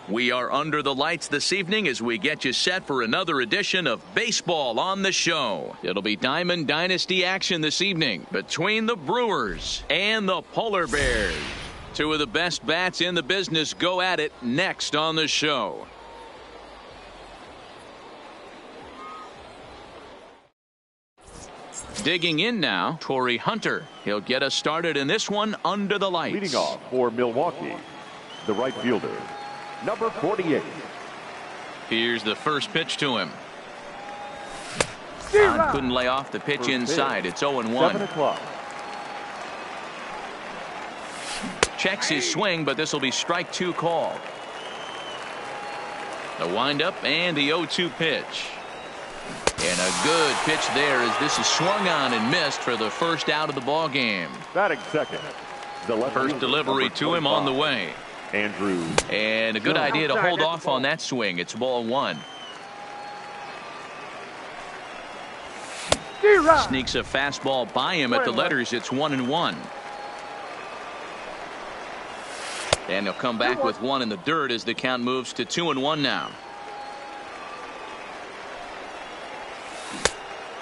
We are under the lights this evening as we get you set for another edition of Baseball on the Show. It'll be Diamond Dynasty action this evening between the Brewers and the Polar Bears. Two of the best bats in the business go at it next on the show. Digging in now, Torrey Hunter. He'll get us started in this one under the lights. Leading off for Milwaukee, the right fielder, number 48. Here's the first pitch to him. Couldn't lay off the pitch inside. It's 0-1. 7 o'clock. Checks his swing, but this will be strike two called. The windup and the 0-2 pitch. And a good pitch there as this is swung on and missed for the first out of the ball game. Batting second. First delivery to him on the way. Andrew. And a good idea to hold off on that swing. It's ball one. Sneaks a fastball by him at the letters. It's 1-1. And he'll come back with one in the dirt as the count moves to 2-1 now.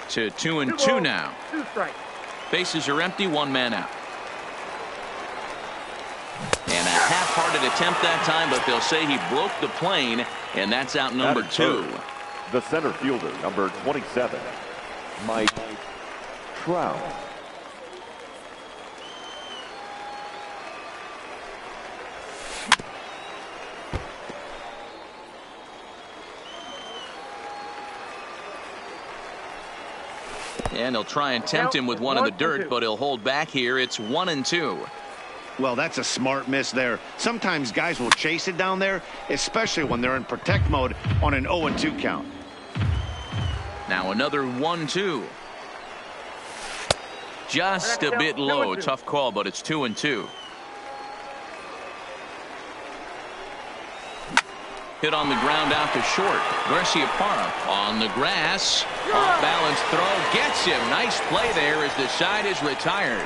To 2-2 now. Bases are empty, one man out. And a half-hearted attempt that time, but they'll say he broke the plane, and that's out number two. The center fielder, number 27, Mike Trout. And he'll try and tempt him with one in the dirt, but he'll hold back here. It's 1-2. Well, that's a smart miss there. Sometimes guys will chase it down there, especially when they're in protect mode on an 0-2 count. Now another 1-2. Just a bit low. Tough call, but it's 2-2. Hit on the ground out to short. Garcia-Parra on the grass. Off balance throw. Gets him. Nice play there as the side is retired.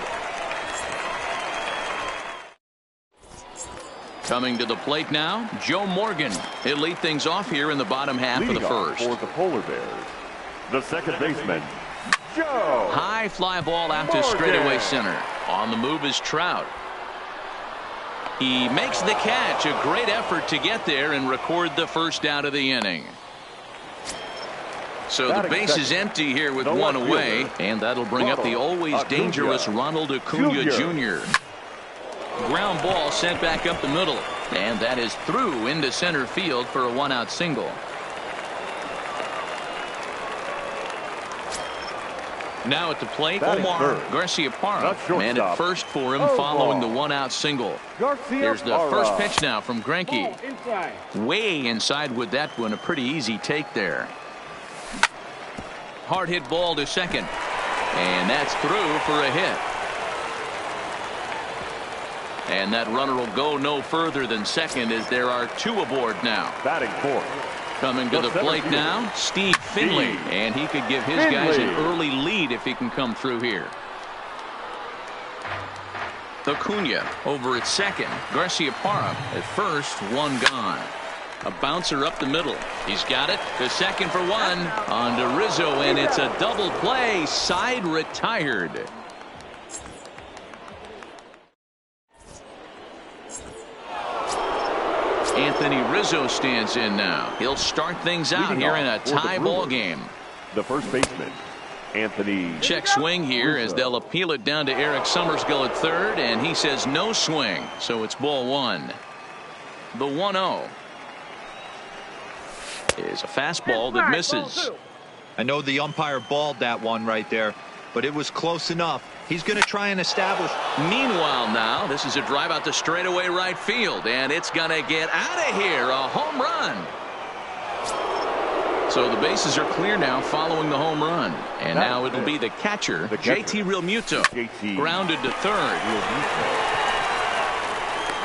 Coming to the plate now, Joe Morgan. He'll lead things off here in the bottom half of the first. For the Polar Bears, the second baseman, Joe. High fly ball out to straightaway center. On the move is Trout. He makes the catch. A great effort to get there and record the first out of the inning. So the base is empty here with one away, and that'll bring up the always dangerous Ronald Acuna Jr. Ground ball sent back up the middle, and that is through into center field for a one-out single. Now at the plate, Omar Garcia-Parra. Man at first for him following the one-out single. There's the first pitch now from Greinke. Way inside with that one. A pretty easy take there. Hard hit ball to second. And that's through for a hit. And that runner will go no further than second as there are two aboard now. Batting fourth. Coming to the plate now, Steve Finley, and he could give his guys an early lead if he can come through here. Acuna over at second. Garcia-Parra at first, one gone. A bouncer up the middle. He's got it to second for one. On to Rizzo, and it's a double play. Side retired. Anthony Rizzo stands in now. He'll start things out here in a tie ball game. The first baseman, Anthony. Check swing here as they'll appeal it down to Eric Summerskill at third, and he says no swing, so it's ball one. The 1-0 is a fastball that misses. I know the umpire balled that one right there, but it was close enough. He's going to try and establish. Meanwhile now, this is a drive out to straightaway right field, and it's going to get out of here. A home run. So the bases are clear now following the home run. And now it'll be the catcher, JT Realmuto. Grounded to third.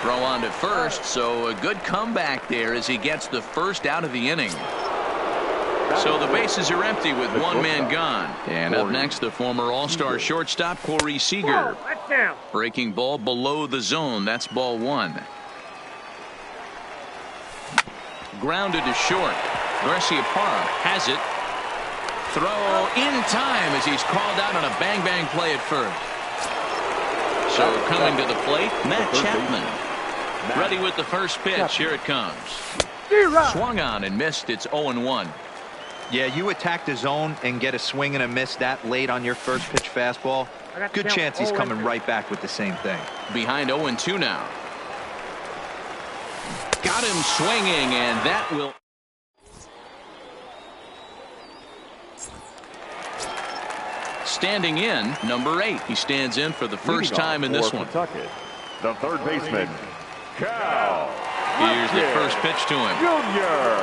Throw on to first, so a good comeback there as he gets the first out of the inning. So the bases are empty with one man gone. And up next, the former All-Star shortstop, Corey Seager. Breaking ball below the zone. That's ball one. Grounded to short. Garciaparra has it. Throw in time as he's called out on a bang-bang play at first. So coming to the plate, Matt Chapman. Ready with the first pitch. Here it comes. Swung on and missed. It's 0-1. Yeah, you attack the zone and get a swing and a miss that late on your first pitch fastball. Good chance he's coming right back with the same thing. Behind 0-2 now. Got him swinging, and that will... Standing in, number 8. He stands in for the first time in this one. The third baseman, Cal. Here's the first pitch to him. Junior.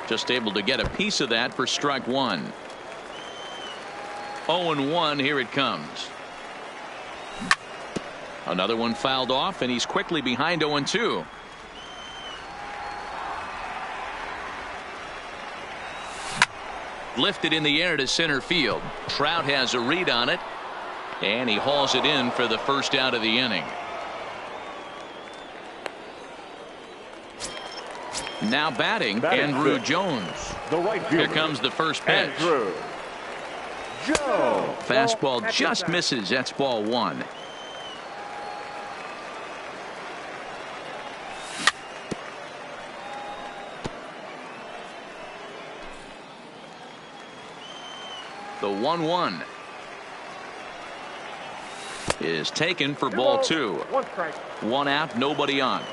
Just able to get a piece of that for strike one. 0-1. Here it comes. Another one fouled off, and he's quickly behind 0-2. Lifted in the air to center field. Trout has a read on it, and he hauls it in for the first out of the inning. Now batting Andrew Jones. The right fielder. Here comes the first pitch. Andrew Jones. Fastball just misses. That's ball one. The 1-1 is taken for ball two. One out, nobody on.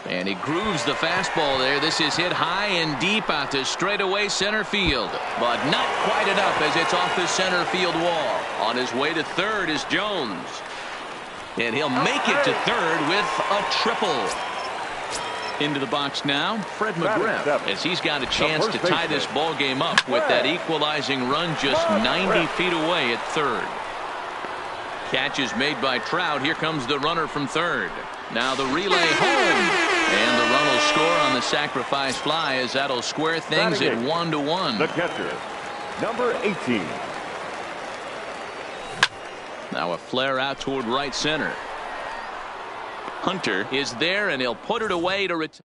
And he grooves the fastball there. This is hit high and deep out to straightaway center field, but not quite enough as it's off the center field wall. On his way to third is Jones, and he'll make it to third with a triple. Into the box now, Fred McGriff, as he's got a chance to tie this ball game up with that equalizing run just 90 feet away at third. Catch is made by Trout. Here comes the runner from third. Now the relay home, and the run will score on the sacrifice fly as that'll square things at 1-1. The catcher, number 18. Now a flare out toward right center. Hunter is there, and he'll put it away to return.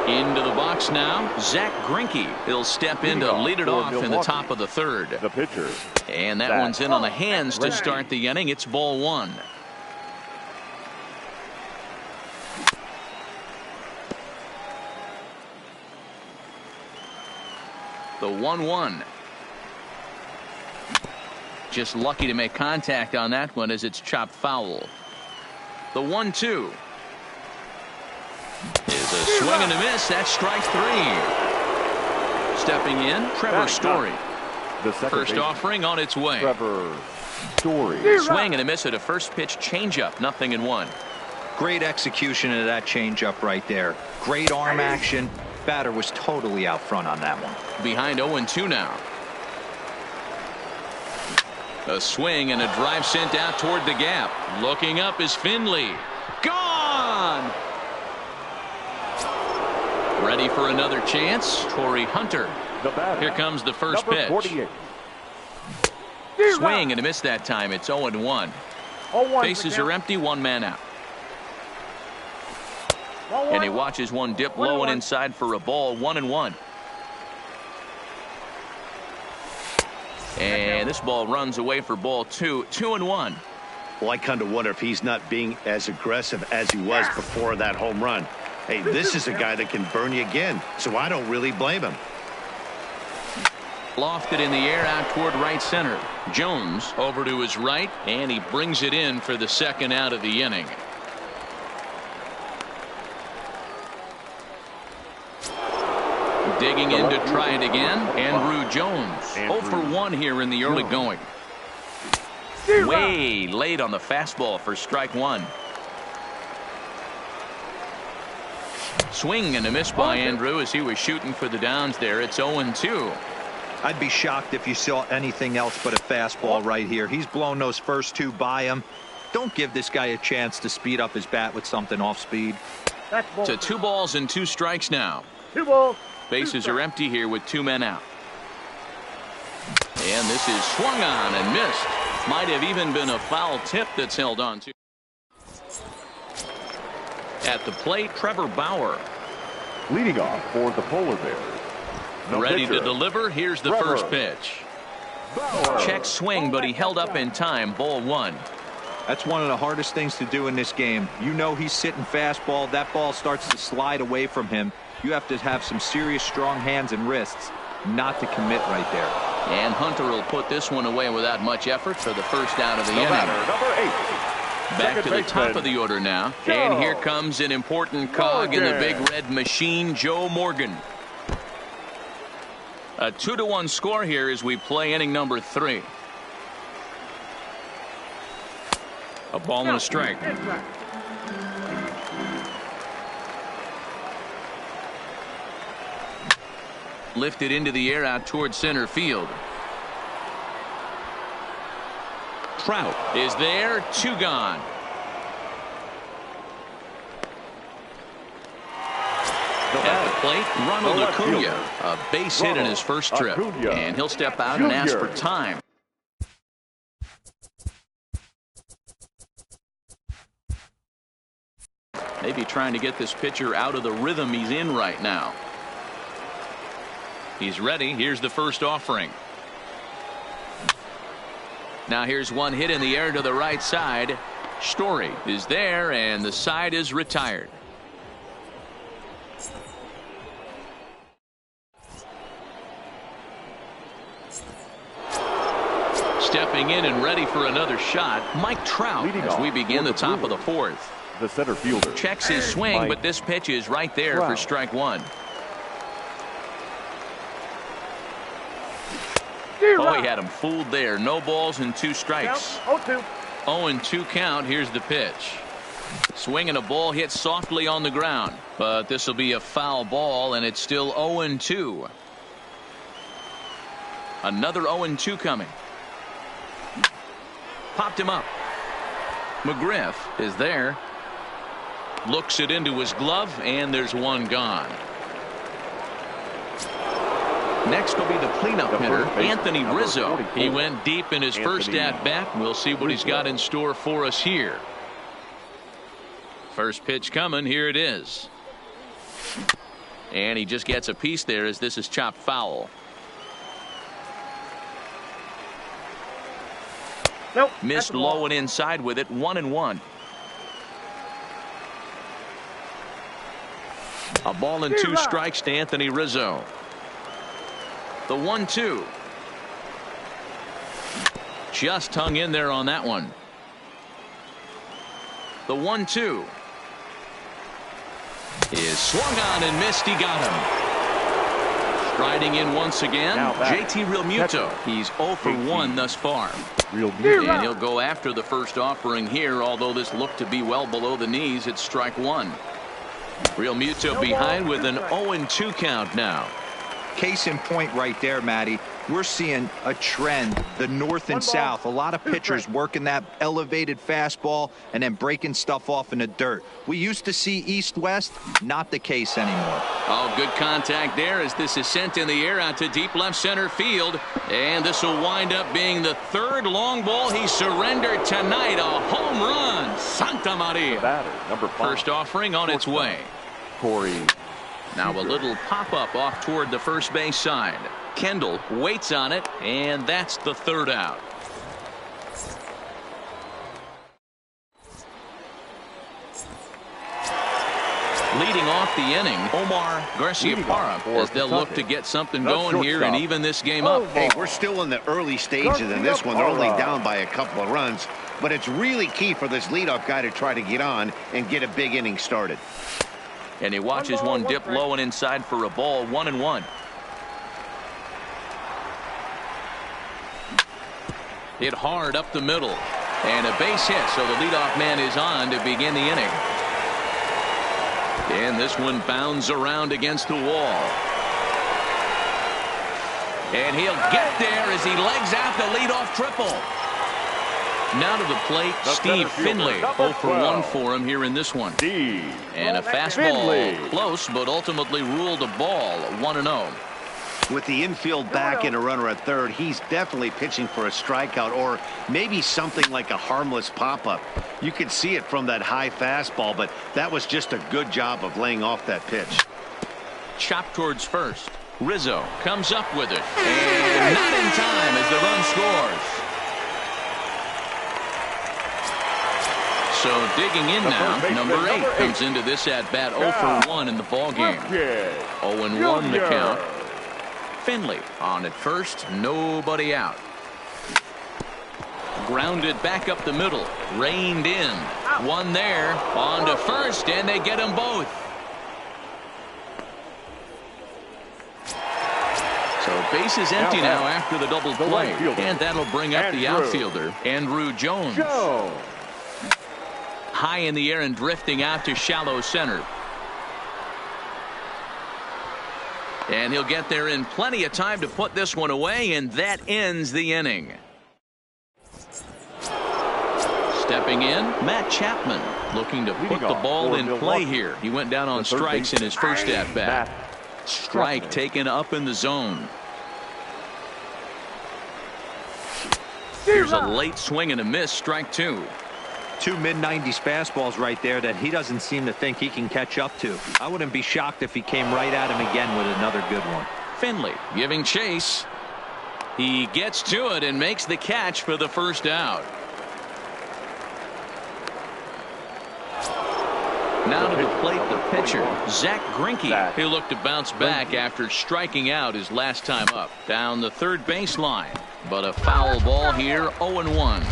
Into the box now, Zach Greinke. He'll step in to lead it off in the top of the third. The pitcher. And that one's in on the hands to start the inning. It's ball one. The 1-1. Just lucky to make contact on that one as it's chopped foul. The 1-2 is a swing and a miss. That's strike three. Stepping in, Trevor Story. The first offering on its way. Trevor Story. Swing and a miss at a first pitch changeup. 0-1. Great execution of that changeup right there. Great arm action. Batter was totally out front on that one. Behind 0-2 now. A swing and a drive sent out toward the gap. Looking up is Finley. Gone! Ready for another chance. Torrey Hunter. Here comes the first pitch. 48. Swing and a miss that time. It's 0-1. Bases are empty. One man out. And he watches one dip low and inside for a ball. 1-1. And this ball runs away for ball two. 2-1. Well, I kind of wonder if he's not being as aggressive as he was before that home run. Hey, this is a guy that can burn you again, so I don't really blame him. Lofted in the air out toward right center. Jones over to his right, and he brings it in for the second out of the inning. Digging in to try it again, Andrew Jones. 0 for 1 here in the early going. Way late on the fastball for strike one. Swing and a miss by Andrew as he was shooting for the downs there. It's 0-2. I'd be shocked if you saw anything else but a fastball right here. He's blown those first two by him. Don't give this guy a chance to speed up his bat with something off speed. To 2 balls and 2 strikes now. 2 balls. Bases are empty here with 2 men out. And this is swung on and missed. Might have even been a foul tip that's held on to. At the plate, Trevor Bauer. Leading off for the Polar Bears. Ready to deliver. Here's the first pitch. Check swing, but he held up in time. Ball 1. That's one of the hardest things to do in this game. You know he's sitting fastball. That ball starts to slide away from him. You have to have some serious strong hands and wrists not to commit right there. And Hunter will put this one away without much effort for the first out of the inning. Number 8. Back to the top of the order now. And here comes an important cog in the big red machine, Joe Morgan. A 2-1 score here as we play inning number 3. A ball and a strike. Lifted into the air out towards center field. Trout is there. 2 gone. At the plate, Ronald Acuna. A base hit in his first trip. And he'll step out and ask for time. Maybe trying to get this pitcher out of the rhythm he's in right now. He's ready. Here's the first offering. Now here's one hit in the air to the right side. Story is there, and the side is retired. Stepping in and ready for another shot, Mike Trout, as we begin the top of the 4th. The center fielder checks his swing, but this pitch is right there for strike 1. Oh, he had him fooled there. No balls and 2 strikes. 0-2 count. Here's the pitch. Swing and a ball hit softly on the ground. But this will be a foul ball, and it's still 0-2. Another 0-2 coming. Popped him up. McGriff is there. Looks it into his glove, and there's one gone. Next will be the cleanup hitter, Anthony Rizzo. He went deep in his first at-bat. We'll see what he's got in store for us here. First pitch coming. Here it is. And he just gets a piece there as this is chopped foul. Nope. Missed low and inside with it. 1-1. A ball and 2 strikes to Anthony Rizzo. The 1-2. Just hung in there on that one. The 1-2 is swung on and missed. He got him. Striding in once again, JT Realmuto. He's 0 for 1 thus far. And he'll go after the first offering here, although this looked to be well below the knees. It's strike 1. Realmuto behind with an 0-2 count now. Case in point right there, Matty. We're seeing a trend, the north and south. A lot of pitchers working that elevated fastball and then breaking stuff off in the dirt. We used to see east-west, not the case anymore. Oh, good contact there as this is sent in the air out to deep left center field. And this will wind up being the 3rd long ball he surrendered tonight. A home run. Santa Maria. Number 5. First offering on its way. Corey. Now a little pop-up off toward the first base side. Kendall waits on it, and that's the 3rd out. Leading off the inning, Omar Garcia-Parra, as they'll look to get something going here and even this game up. Hey, we're still in the early stages in this one. They're only down by a couple of runs, but it's really key for this leadoff guy to try to get on and get a big inning started. And he watches one dip low and inside for a ball. 1-1. Hit hard up the middle. And a base hit, so the leadoff man is on to begin the inning. And this one bounds around against the wall. And he'll get there as he legs out the leadoff triple. Now to the plate, Steve Finley. 0 for 1 for him here in this one. And a fastball close, but ultimately ruled a ball. 1-0. With the infield back and a runner at third, he's definitely pitching for a strikeout or maybe something like a harmless pop-up. You could see it from that high fastball, but that was just a good job of laying off that pitch. Chopped towards first. Rizzo comes up with it. And not in time as the run scores. So digging in now, number 8 comes into this at-bat 0 for 1 in the ballgame. 0-1 the count. Finley on at first, nobody out. Grounded back up the middle, reined in. One there, on to first, and they get them both. So base is empty now after the double play, and that'll bring up the outfielder, Andrew Jones. High in the air and drifting out to shallow center. And he'll get there in plenty of time to put this one away, and that ends the inning. Stepping in, Matt Chapman looking to put the ball in play here. He went down on strikes in his first at-bat. Strike taken up in the zone. Here's a late swing and a miss, strike 2. 2 mid-90s fastballs right there that he doesn't seem to think he can catch up to. I wouldn't be shocked if he came right at him again with another good one. Finley giving chase. He gets to it and makes the catch for the first out. Now to the plate, the pitcher, Zach Greinke, who looked to bounce back after striking out his last time up. Down the third baseline, but a foul ball here, 0-1.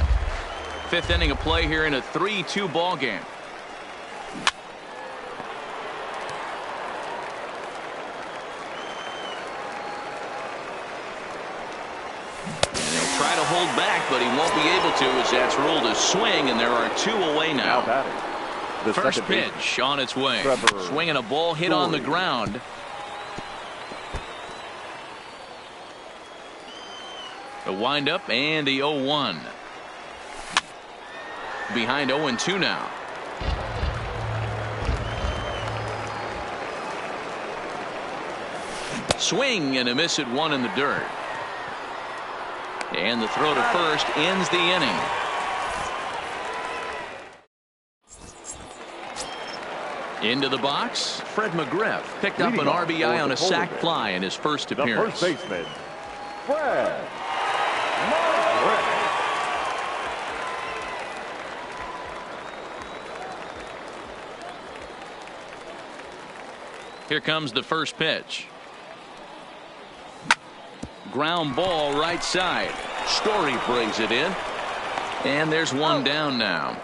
Fifth inning of play here in a 3-2 ball game. And he'll try to hold back, but he won't be able to as that's ruled a swing, and there are 2 away now. First pitch on its way. Swinging a ball hit on the ground. The windup and the 0-1. Behind 0-2 now. Swing and a miss at 1 in the dirt. And the throw to first ends the inning. Into the box, Fred McGriff picked up an RBI on a sac fly in his first appearance. The first baseman, Fred McGriff. Here comes the first pitch. Ground ball right side. Story brings it in. And there's one down now.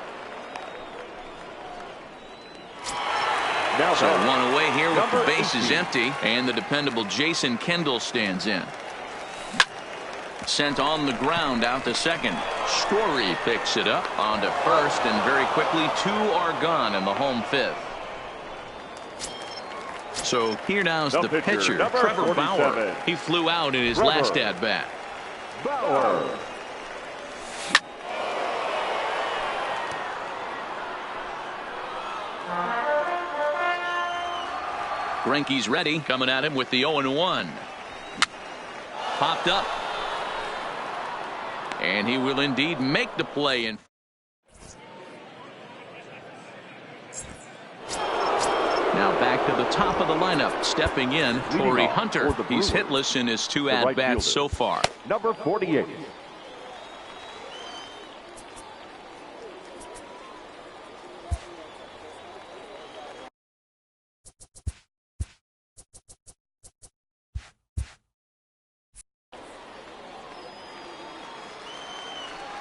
So one away here with the bases empty, and the dependable Jason Kendall stands in. Sent on the ground out to second. Story picks it up onto first, and very quickly 2 are gone in the home 5th. So here now is the pitcher, Trevor Bauer. He flew out in his last at bat. Bauer. Greinke's ready, coming at him with the 0-1. Popped up. And he will indeed make the play. Now back to the top of the lineup. Stepping in, Torrey Hunter. He's hitless in his 2 at-bats so far. Number 48.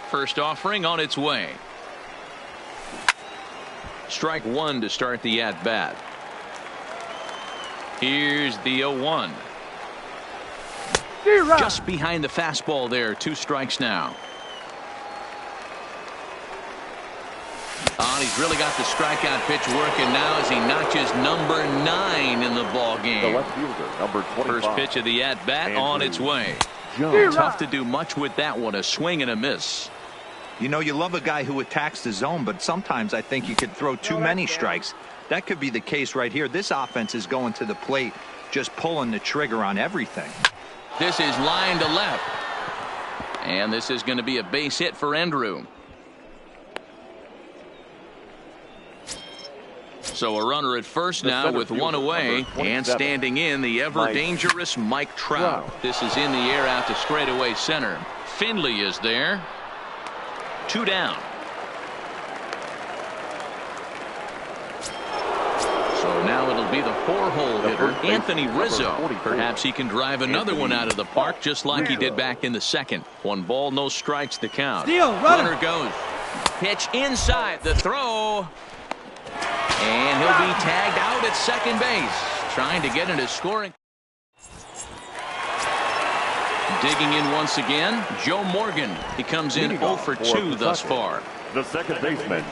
First offering on its way. Strike 1 to start the at-bat. Here's the 0-1. Just behind the fastball there. 2 strikes now. He's really got the strikeout pitch working now as he notches number 9 in the ball game. The left fielder, number 25. First pitch of the at-bat on its way. Tough to do much with that one. A swing and a miss. You know, you love a guy who attacks the zone, but sometimes I think you could throw too many strikes. That could be the case right here. This offense is going to the plate, just pulling the trigger on everything. This is line to left. And this is going to be a base hit for Andrew. So a runner at first now with one away, and standing in the ever-dangerous Mike Trout. This is in the air out to straightaway center. Finley is there. 2 down. So now it'll be the 4-hole hitter, Anthony Rizzo. Perhaps he can drive another one out of the park just like he did back in the second. 1 ball, no strikes the count. Runner goes. Pitch inside. The throw. And he'll be tagged out at second base. Trying to get into scoring. Digging in once again, Joe Morgan. He comes in 0 for 2 thus far. The second baseman.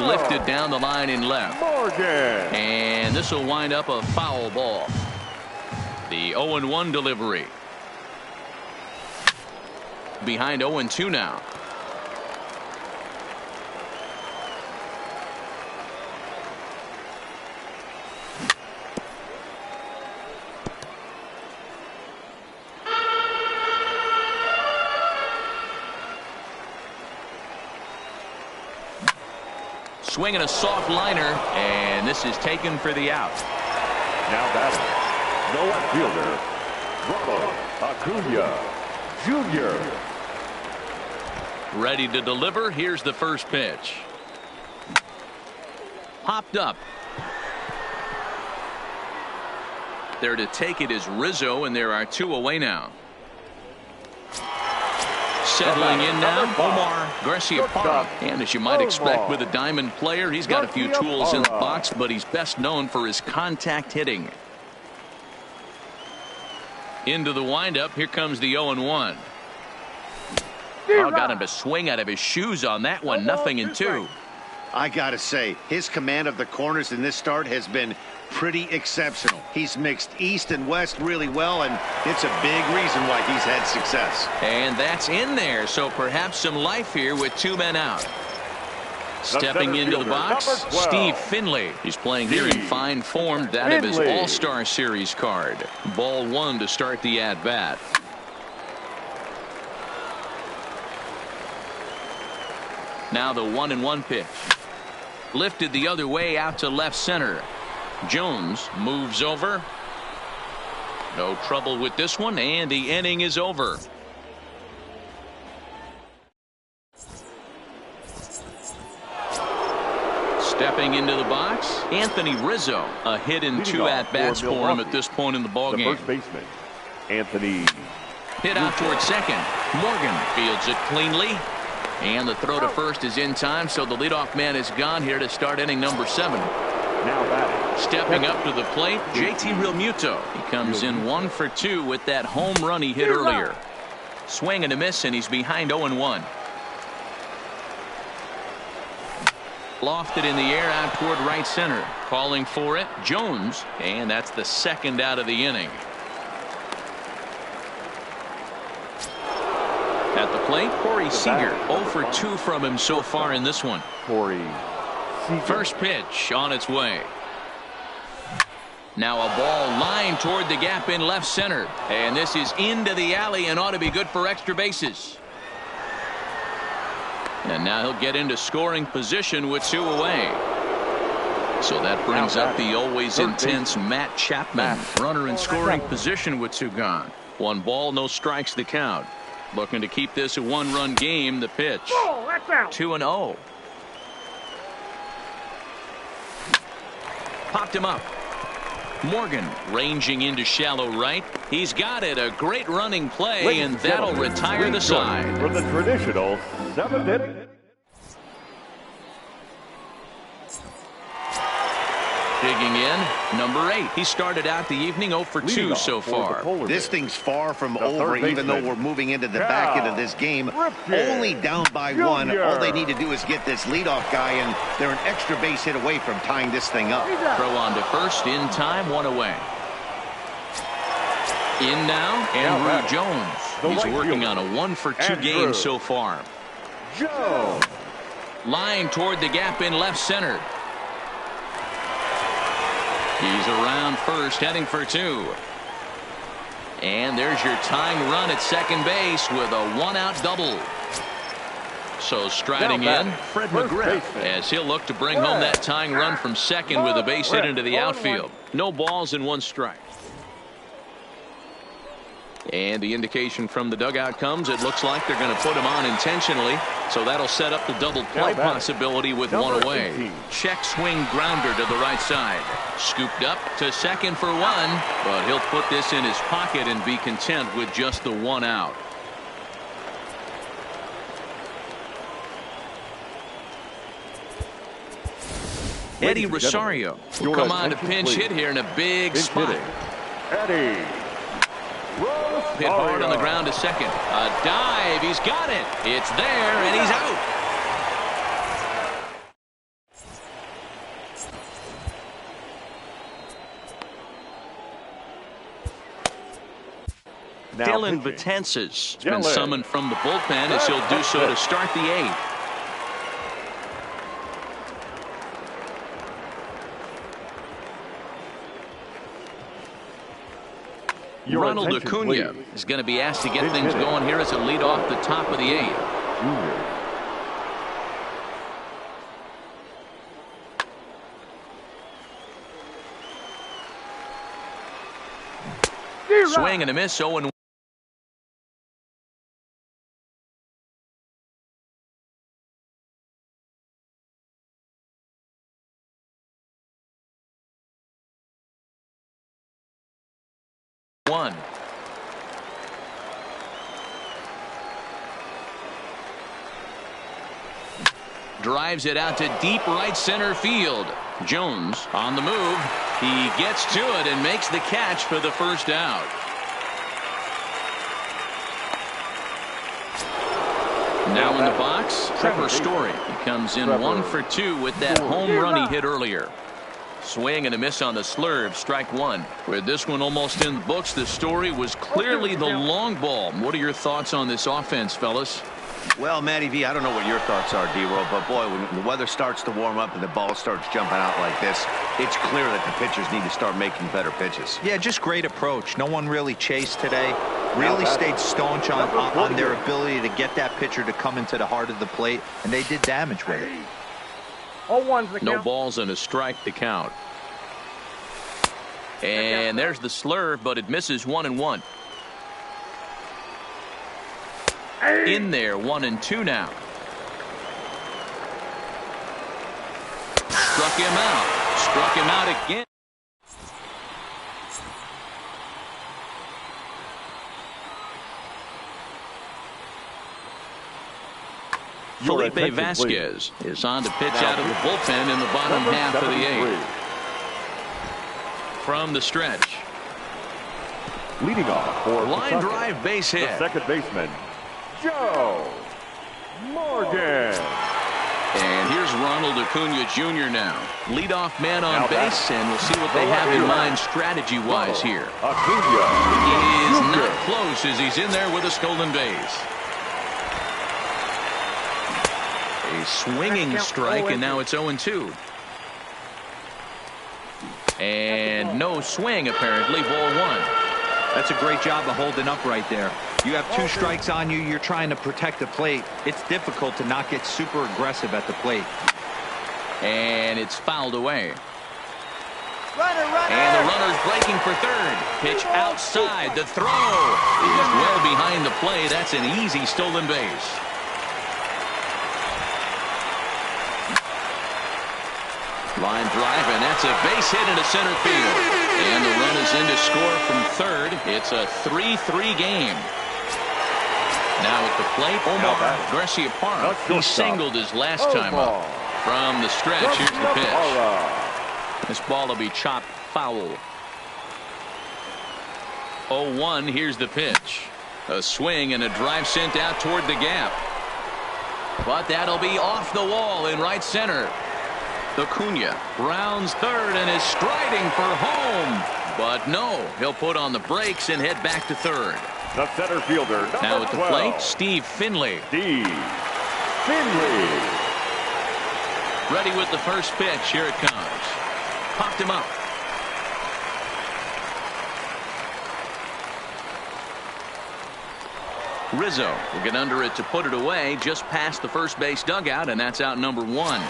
Lifted down the line in left. Morgan. And this will wind up a foul ball. The 0-1 delivery. Behind 0-2 now. Swinging a soft liner, and this is taken for the out. Now batting, the left fielder, Ronald Acuna Jr. Ready to deliver. Here's the first pitch. Popped up. There to take it is Rizzo, and there are 2 away now. Settling in now, Omar Garciaparra. And as you might expect with a diamond player, he's got a few tools in the box, but he's best known for his contact hitting. Into the windup, here comes the 0-1. Oh, got him to swing out of his shoes on that one. 0-2. I gotta say, his command of the corners in this start has been pretty exceptional. He's mixed east and west really well, and it's a big reason why he's had success. And that's in there, so perhaps some life here with 2 men out. Stepping into the box, Steve Finley. He's playing here in fine form, that of his All-Star Series card. Ball 1 to start the at-bat. Now the 1-1 pitch. Lifted the other way out to left center. Jones moves over. No trouble with this one, and the inning is over. Stepping into the box, Anthony Rizzo. A hit in 2 at-bats for him at this point in the ballgame. First baseman, Anthony. Hit out toward second. Morgan fields it cleanly. And the throw to first is in time, so the leadoff man is gone here to start inning number 7. Now batting. Stepping up to the plate, JT Realmuto. He comes in 1 for 2 with that home run he hit earlier. Swing and a miss, and he's behind 0-1. Lofted in the air out toward right center. Calling for it, Jones. And that's the second out of the inning. At the plate, Corey Seager. 0 for 2 from him so far in this one. Corey Seager. First pitch on its way. Now a ball lined toward the gap in left center. And this is into the alley and ought to be good for extra bases. And now he'll get into scoring position with 2 away. So that brings up the always intense Matt Chapman. Runner in scoring position with 2 gone. 1 ball, no strikes the count. Looking to keep this a 1-run game. The pitch. 2-0. Popped him up. Morgan ranging into shallow right. He's got it. A great running play, and that'll retire the side. For the traditional 7th inning. Digging in, number 8. He started out the evening 0 for 2 so far. This thing's far from over, even though we're moving into the back end of this game. Only down by 1. All they need to do is get this leadoff guy, and they're an extra base hit away from tying this thing up. Throw on to first, in time, 1 away. In now, Andrew Jones. He's working on a 1 for 2 game so far. Jones. Line toward the gap in left center. He's around first, heading for 2. And there's your tying run at second base with a one-out double. So striding in, Fred McGriff, as he'll look to bring home that tying run from second with a base hit into the outfield. No balls and one strike. And the indication from the dugout comes, it looks like they're going to put him on intentionally. So that'll set up the double play possibility with one away. 18. Check swing grounder to the right side. Scooped up to second for one, but he'll put this in his pocket and be content with just the one out. Eddie Rosario will come on to pinch hit here in a big spot. Eddie Hit hard on the ground to second. A dive. He's got it. It's there, and he's out. Dylan Betances has been summoned from the bullpen as he'll do so to start the eighth. Ronald Acuna is going to be asked to get things going here as a lead off the top of the eighth. Swing and a miss. 0-1. Drives it out to deep right center field. Jones on the move. He gets to it and makes the catch for the first out. Now in the box, Trevor Story. He comes in 1 for 2 with that home run he hit earlier. Swing and a miss on the slurve. Strike one. With this one almost in the books, the Story was clearly the long ball. What are your thoughts on this offense, fellas? Well, Matty V, I don't know what your thoughts are, D-Roll, but boy, when the weather starts to warm up and the ball starts jumping out like this, it's clear that the pitchers need to start making better pitches. Yeah, just great approach. No one really chased today. Really stayed staunch on their ability to get that pitcher to come into the heart of the plate, and they did damage with it. No balls and a strike to count. And there's the slurve, but it misses 1-1. In there, 1-2 now. Struck him out. Struck him out again. Felipe Vasquez is on to pitch out of the bullpen in the bottom half of the eighth. From the stretch. Leading off for line drive base hit. The second baseman, Joe Morgan. And here's Ronald Acuna Jr. now. Leadoff man on base, and we'll see what they have in mind strategy-wise here. Acuna is not close as he's in there with a stolen base. A swinging strike, and now it's 0-2. And no swing, apparently. Ball one. That's a great job of holding up right there. You have 2 strikes on you. You're trying to protect the plate. It's difficult to not get super aggressive at the plate. And it's fouled away. And the runner's breaking for third. Pitch outside. The throw is well behind the play. That's an easy stolen base. Line drive, and that's a base hit into center field. And the run is in to score from third. It's a 3-3 game. Now at the plate, Omar Garcia-Parra. He singled his last time up. From the stretch, here's the pitch. This ball will be chopped foul. 0-1, here's the pitch. A swing and a drive sent out toward the gap. But that'll be off the wall in right center. Acuna rounds third and is striding for home. But no, he'll put on the brakes and head back to third. The center fielder, now at the 12. plate, Steve Finley. Steve Finley. Ready with the first pitch. Here it comes. Popped him up. Rizzo will get under it to put it away just past the first base dugout, and that's out number 1.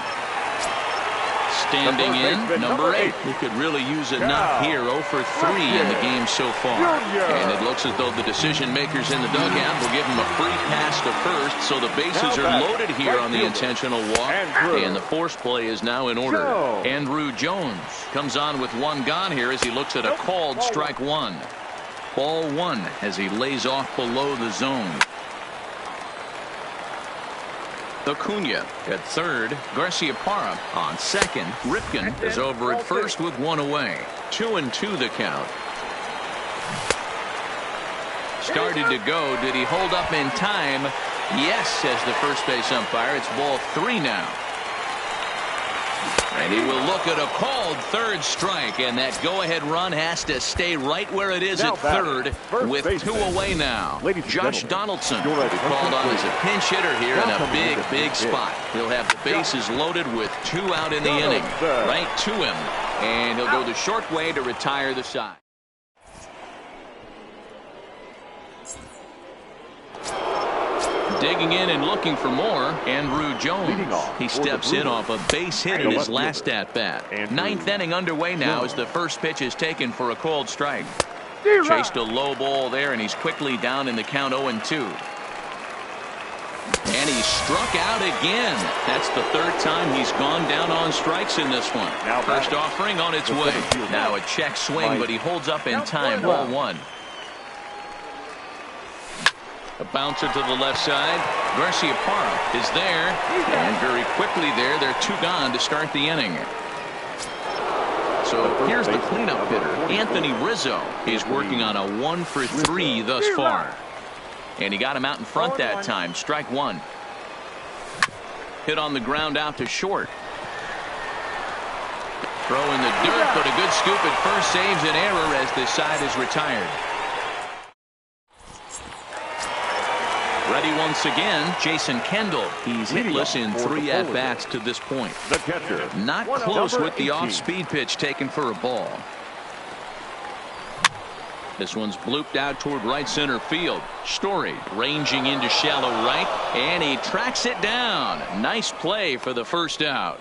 Standing in, number 8. He could really use a knock here. 0 for 3 in the game so far. And it looks as though the decision makers in the dugout will give him a free pass to first, so the bases are loaded here on the intentional walk, and the force play is now in order. Andrew Jones comes on with 1 gone here as he looks at a called strike 1. Ball 1 as he lays off below the zone. Acuna at third. Garciaparra on second. Ripken is over at first with 1 away. 2-2 the count. Started to go. Did he hold up in time? Yes, says the first base umpire. It's ball 3 now. And he will look at a called third strike, and that go-ahead run has to stay right where it is at third with 2 away now. Josh Donaldson called on as a pinch hitter here in a big spot. He'll have the bases loaded with 2 out in the inning. Right to him, and he'll go the short way to retire the side. Digging in and looking for more, Andrew Jones. He steps in off a base hit in his last at-bat. 9th inning underway now as the first pitch is taken for a called strike. Chased a low ball there, and he's quickly down in the count 0-2. And he struck out again. That's the 3rd time he's gone down on strikes in this one. First offering on its way. Now a check swing, but he holds up in time. Ball 1. A bouncer to the left side. Garciaparra is there, and very quickly they're 2 gone to start the inning. So here's the cleanup hitter, Anthony Rizzo. He's working on a 1 for 3 thus far, and he got him out in front that time. Strike 1. Hit on the ground out to short. Throw in the dirt, but a good scoop at first saves an error as this side is retired. Ready once again, Jason Kendall. He's hitless in 3 at-bats to this point. The catcher. Not close with the off-speed pitch taken for a ball. This one's blooped out toward right center field. Story ranging into shallow right, and he tracks it down. Nice play for the first out.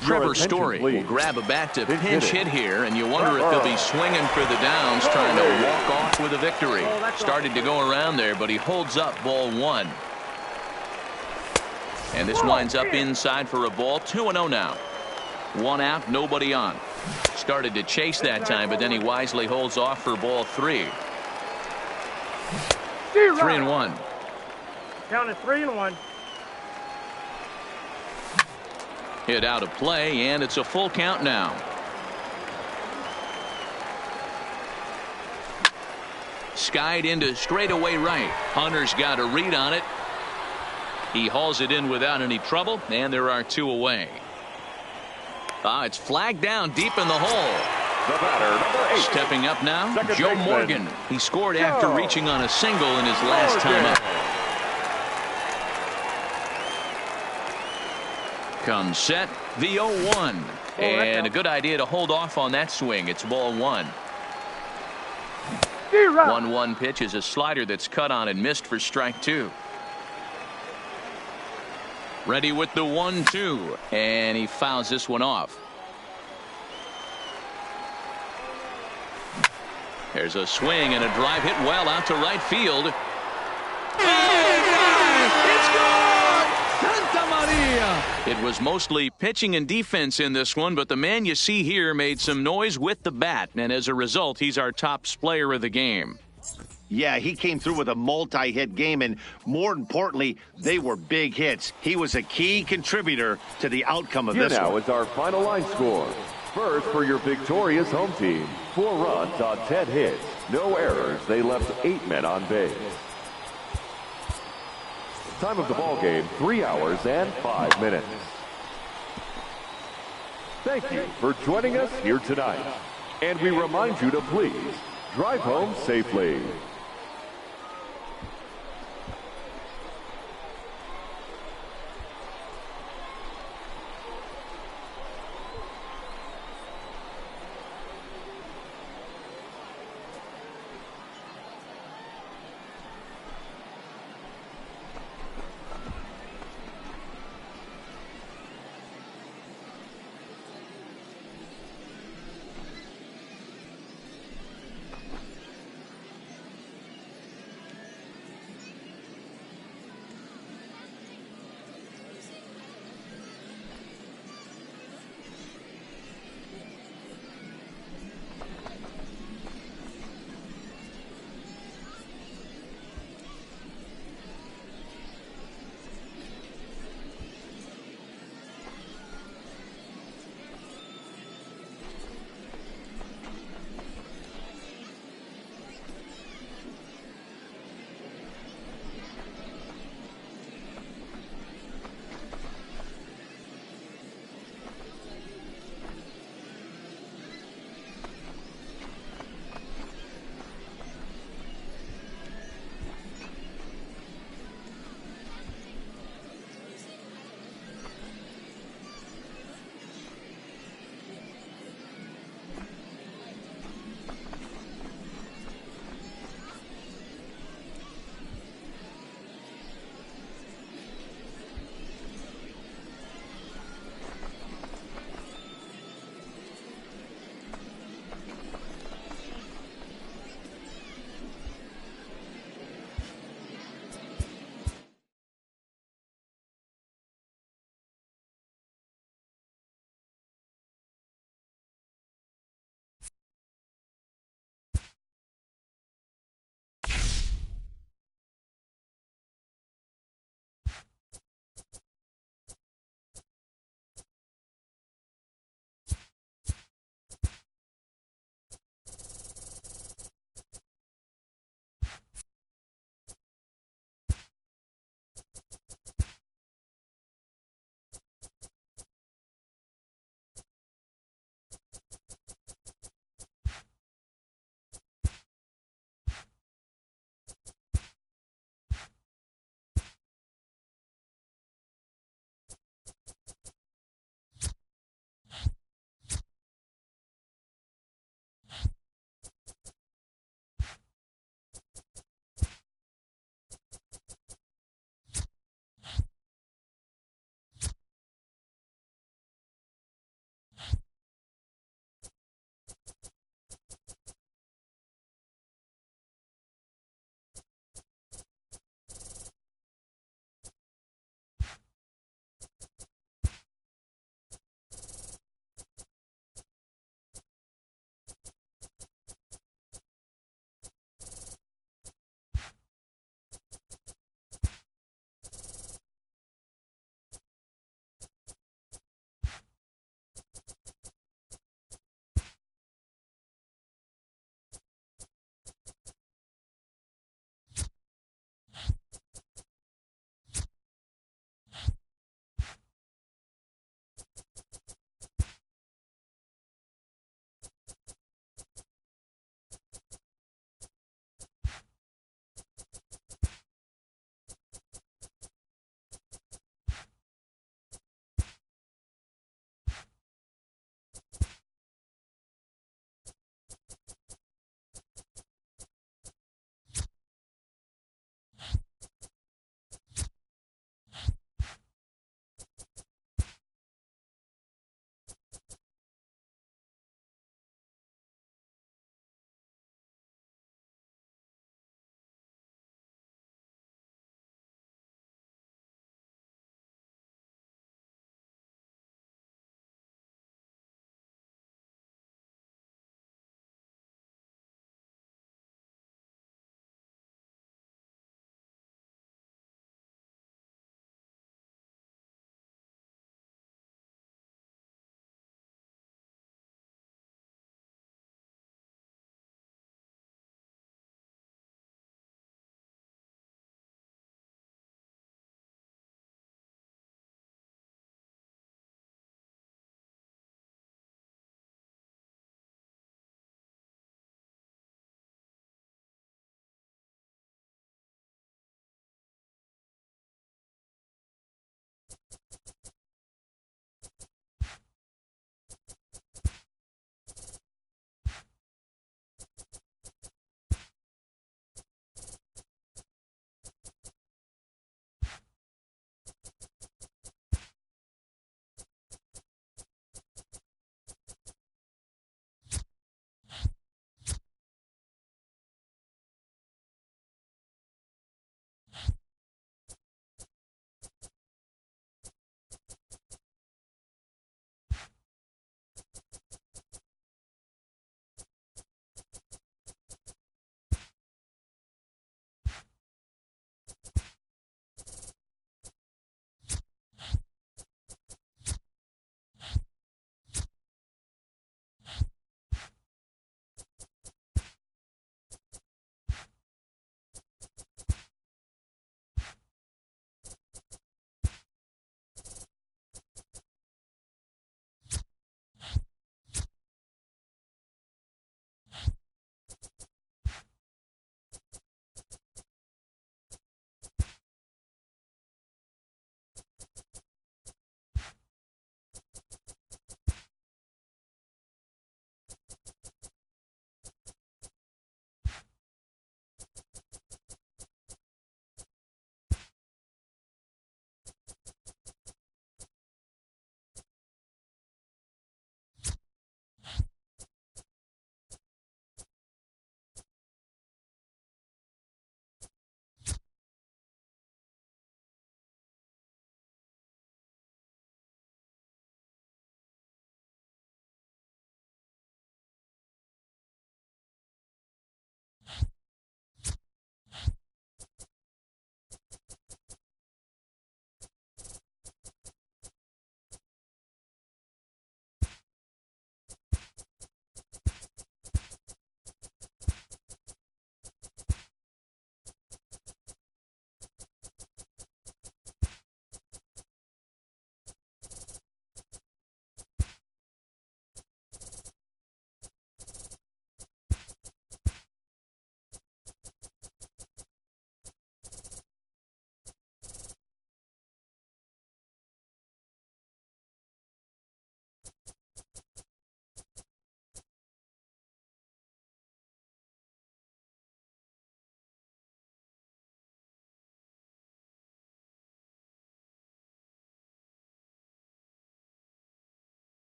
Trevor Story will grab a bat to pinch hit here, and you wonder if he'll be swinging for the downs, trying to walk off with a victory. Started to go around there, but he holds up. Ball 1. And this winds up inside for a ball. 2-0 now. 1 out, nobody on. Started to chase that time, but then he wisely holds off for ball 3. 3-1. Count at 3-1. Hit out of play, and it's a full count now. Skied into straightaway right. Hunter's got a read on it. He hauls it in without any trouble, and there are 2 away. It's flagged down deep in the hole. The batter, number 8. Stepping up now, Joe Morgan. He scored after reaching on a single in his last time up. Comes set, the 0-1. And a good idea to hold off on that swing. It's ball 1. 1-1 pitch is a slider that's cut on and missed for strike 2. Ready with the 1-2, and he fouls this one off. There's a swing and a drive hit well out to right field. It's gone! Santa Maria! It was mostly pitching and defense in this one, but the man you see here made some noise with the bat, and as a result, he's our top player of the game. Yeah, he came through with a multi-hit game, and more importantly, they were big hits. He was a key contributor to the outcome of this one. Now is our final line score. First, for your victorious home team, 4 runs on 10 hits, no errors. They left 8 men on base. Time of the ball game, 3 hours and 5 minutes. Thank you for joining us here tonight. And we remind you to please drive home safely.